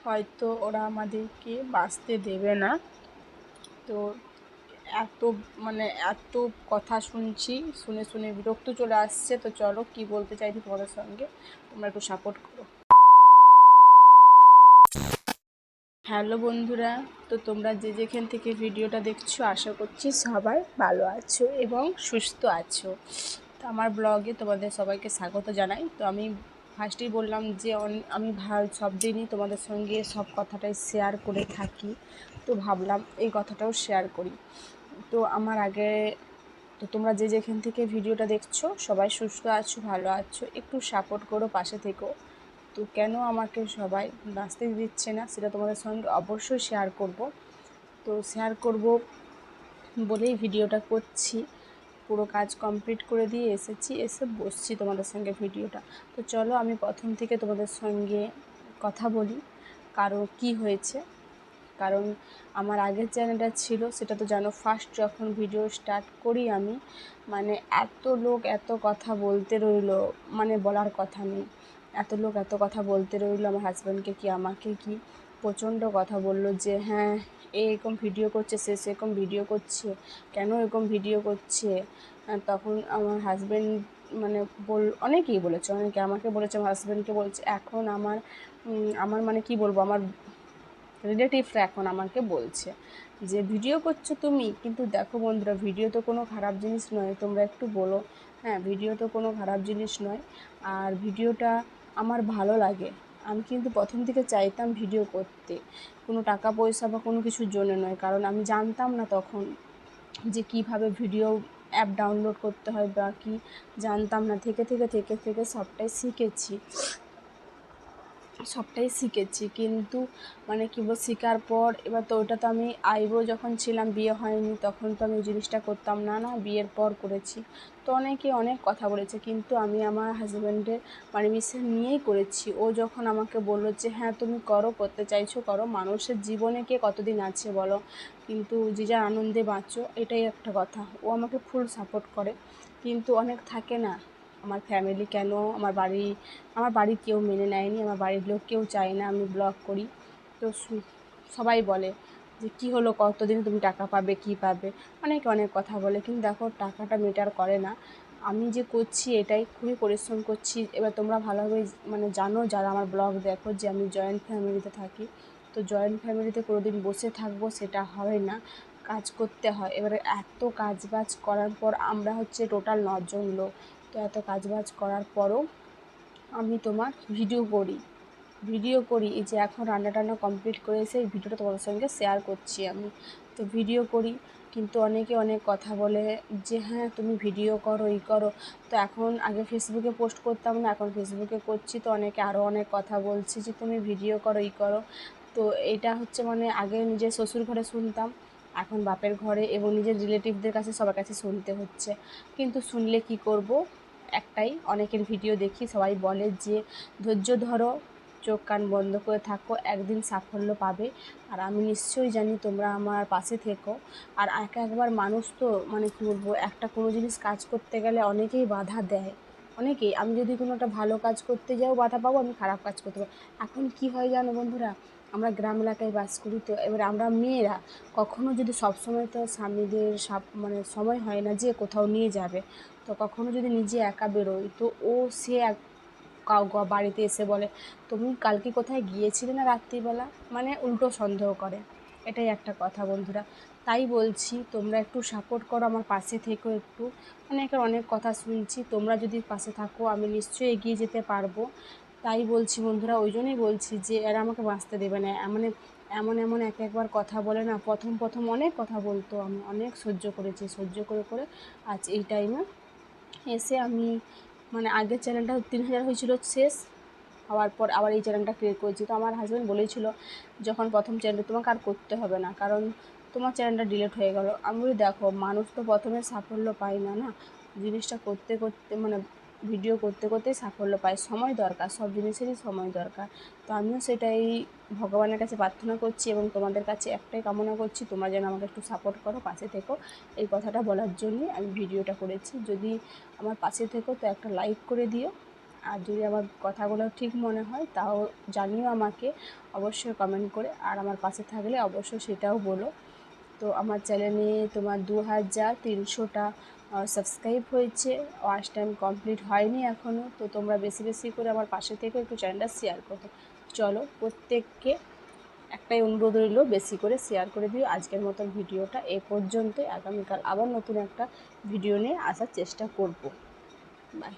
হয়তো ওরা আমাদেরকে বাঁচতে দেবে না। তো এত এত কথা শুনছি, শুনে শুনে বিরক্ত চলে আসছে। তো চলো কি বলতে চাইছি তোমাদের সঙ্গে, তোমরা একটু সাপোর্ট করো। হ্যালো বন্ধুরা, তো তোমরা যে যেখান থেকে ভিডিওটা দেখছো আশা করছি সবাই ভালো আছো এবং সুস্থ আছো। তো আমার ব্লগে তোমাদের সবাইকে স্বাগত জানাই। তো আমি ফার্স্টেই বললাম যে আমি সব দিনই তোমাদের সঙ্গে সব কথাটাই শেয়ার করে থাকি, তো ভাবলাম এই কথাটাও শেয়ার করি। তো তোমরা যে যেখান থেকে ভিডিওটা দেখছো সবাই সুস্থ আছো, ভালো আছো, একটু সাপোর্ট করো, পাশে থেকো। তো কেন আমাকে সবাই বাঁচতে দিচ্ছে না সেটা তোমাদের সঙ্গে অবশ্যই শেয়ার করব। তো শেয়ার করব বলেই ভিডিওটা করছি। পুরো কাজ কমপ্লিট করে দিয়ে এসে বসছি তোমাদের সঙ্গে ভিডিওটা। তো চলো আমি প্রথম থেকে তোমাদের সঙ্গে কথা বলি। কি হয়েছে, কারণ আমার আগের চ্যানেলটা ছিল সেটা তো জানো, ফার্স্ট যখন ভিডিও স্টার্ট করি আমি, এত লোক এত কথা বলতে রইলো, বলার কথা নেই। এত লোক এত কথা বলতে রইলো, আমার হাজব্যান্ডকে কি আমাকে কি প্রচণ্ড কথা বললো যে হ্যাঁ এরকম ভিডিও করছে, সে সেরকম ভিডিও করছে, কেন এরকম ভিডিও করছে। তখন আমার হাজব্যান্ড অনেকেই বলেছে, অনেকে আমাকে বলেছে, আমার হাজব্যান্ডকে বলছে। এখন আমার কি বলবো, আমার রিলেটিভরা এখন আমাকে বলছে যে ভিডিও করছো তুমি, কিন্তু দেখো বন্ধুরা, ভিডিও তো কোনো খারাপ জিনিস নয়, তোমরা একটু বলো। হ্যাঁ, ভিডিও তো কোনো খারাপ জিনিস নয়, আর ভিডিওটা আমার ভালো লাগে। আমি কিন্তু প্রথম থেকে চাইতাম ভিডিও করতে, কোনো টাকা পয়সা বা কোনো কিছুর জন্য নয়, কারণ আমি জানতাম না তখন যে কিভাবে ভিডিও অ্যাপ ডাউনলোড করতে হয় বা কি, জানতাম না। থেকে থেকে থেকে থেকে সবটাই শিখেছি। কিন্তু কি বল, শেখার পর এবার তো ওটা তো আমি আইবুড়ো যখন ছিলাম, বিয়ে হয়নি, তখন তো আমি ওই জিনিসটা করতাম না, বিয়ের পর করেছি। তো অনেকে অনেক কথা বলেছে, কিন্তু আমি আমার হাজব্যান্ডের পারমিশন নিয়েই করেছি। ও যখন আমাকে বললো যে হ্যাঁ তুমি করো, করতে চাইছো করো, মানুষের জীবনে কে কতদিন আছে বলো, কিন্তু যে যার আনন্দে বাঁচো, এটাই একটা কথা। ও আমাকে ফুল সাপোর্ট করে। কিন্তু অনেক থাকে না, আমার ফ্যামিলি কেন, আমার বাড়ির কেউ মেনে নেয়নি, আমার বাড়ির লোক কেউ চায় না আমি ব্লগ করি। তো সবাই বলে যে কী হলো, কতদিন তুমি টাকা পাবে, কি পাবে, অনেকে অনেক কথা বলে। কিন্তু দেখো, টাকাটা ম্যাটার করে না, আমি যে করছি এটাই খুবই পরিশ্রম করছি। এবার তোমরা ভালোভাবে জানো, যারা আমার ব্লগ দেখো, যে আমি জয়েন্ট ফ্যামিলিতে থাকি। তো জয়েন্ট ফ্যামিলিতে কোনোদিন বসে থাকবো সেটা হয় না, কাজ করতে হয়। এবারে এত কাজবাজ করার পর আমরা হচ্ছে টোটাল 9 জন লোক। তো এত কাজবাজ করার পরও আমি তোমার ভিডিও করি। এই যে এখন রান্না টান্না কমপ্লিট করে এসে এই ভিডিওটা তোমাদের সঙ্গে শেয়ার করছি আমি। তো ভিডিও করি, কিন্তু অনেকে অনেক কথা বলে যে হ্যাঁ তুমি ভিডিও করো, এই করো। তো এখন আগে ফেসবুকে পোস্ট করতাম না, এখন ফেসবুকে করছি। তো অনেকে আরও অনেক কথা বলছে যে তুমি ভিডিও করো, এই করো। তো এটা হচ্ছে আগে নিজের শ্বশুর ঘরে শুনতাম, এখন বাপের ঘরে এবং নিজের রিলেটিভদের কাছে, সবার কাছে শুনতে হচ্ছে। কিন্তু শুনলে কি করব, একটাই, অনেকের ভিডিও দেখি, সবাই বলে যে ধৈর্য ধরো, চোখ কান বন্ধ করে থাকো, একদিন সাফল্য পাবে। আর আমি নিশ্চয়ই জানি তোমরা আমার পাশে থেকো। আর একবার মানুষ তো কি বলবো, একটা কোনো জিনিস কাজ করতে গেলে অনেকেই বাধা দেয়, অনেকেই। আমি যদি কোনো একটা ভালো কাজ করতে যাও বাধা পাবো, আমি খারাপ কাজ করতে পারবো। এখন কি হয় জানো বন্ধুরা, আমরা গ্রাম এলাকায় বাস করি। তো এবার আমরা মেয়েরা কখনো যদি সবসময় তো স্বামীদের সময় হয় না যে কোথাও নিয়ে যাবে। তো কখনো যদি নিজে একা বেরোই, তো সে বাড়িতে এসে বলে তুমি কালকে কোথায় গিয়েছিলে না রাত্রিবেলা, উল্টো সন্দেহ করে। এটাই একটা কথা বন্ধুরা। তাই বলছি তোমরা একটু সাপোর্ট করো, আমার পাশে থেকো একটু। অনেকের অনেক কথা শুনছি, তোমরা যদি পাশে থাকো আমি নিশ্চয়ই এগিয়ে যেতে পারবো। তাই বলছি বন্ধুরা, ওই জন্যই বলছি যে এরা আমাকে বাঁচতে দেবে না। এমন এমন একবার কথা বলে না, প্রথম অনেক কথা বলতো, আমি অনেক সহ্য করেছি, সহ্য করে করে আজ এই টাইমে এসে আমি আগের চ্যানেলটা 3000 হয়েছিল শেষ হওয়ার পর আবার এই চ্যানেলটা ক্রিয়েট করেছি। তো আমার হাজব্যান্ড বলেছিল যখন প্রথম চ্যানেলটা, তোমাকে আর করতে হবে না, কারণ তোমার চ্যানেলটা ডিলিট হয়ে গেল। আমি বলি দেখো, মানুষ তো প্রথমে সাফল্য পায় না, জিনিসটা করতে করতে ভিডিও করতে করতেই সাফল্য পায়। সময় দরকার, সব জিনিসেরই সময় দরকার। তো আমিও সেটাই ভগবানের কাছে প্রার্থনা করছি এবং তোমাদের কাছে একটাই কামনা করছি, তোমরা যেন আমাকে একটু সাপোর্ট করো, পাশে থেকো। এই কথাটা বলার জন্যই আমি ভিডিওটা করেছি। যদি আমার পাশে থেকো তো একটা লাইক করে দিও, আর যদি আমার কথাগুলো ঠিক মনে হয় তাও জানিও আমাকে অবশ্যই কমেন্ট করে, আর আমার পাশে থাকলে অবশ্যই সেটাও বলো। তো আমার চ্যানেলে তোমার 2300টা সাবস্ক্রাইব হয়েছে, ওয়াচ টাইম কমপ্লিট হয়নি এখনও। তো তোমরা বেশি বেশি করে আমার পাশে থেকে একটু চ্যানেলটা শেয়ার করো। চলো, প্রত্যেককে একটাই অনুরোধ রইল, বেশি করে শেয়ার করে দিও। আজকের মতো ভিডিওটা এ পর্যন্তই। আগামীকাল আবার নতুন একটা ভিডিও নিয়ে আসার চেষ্টা করব। বাই।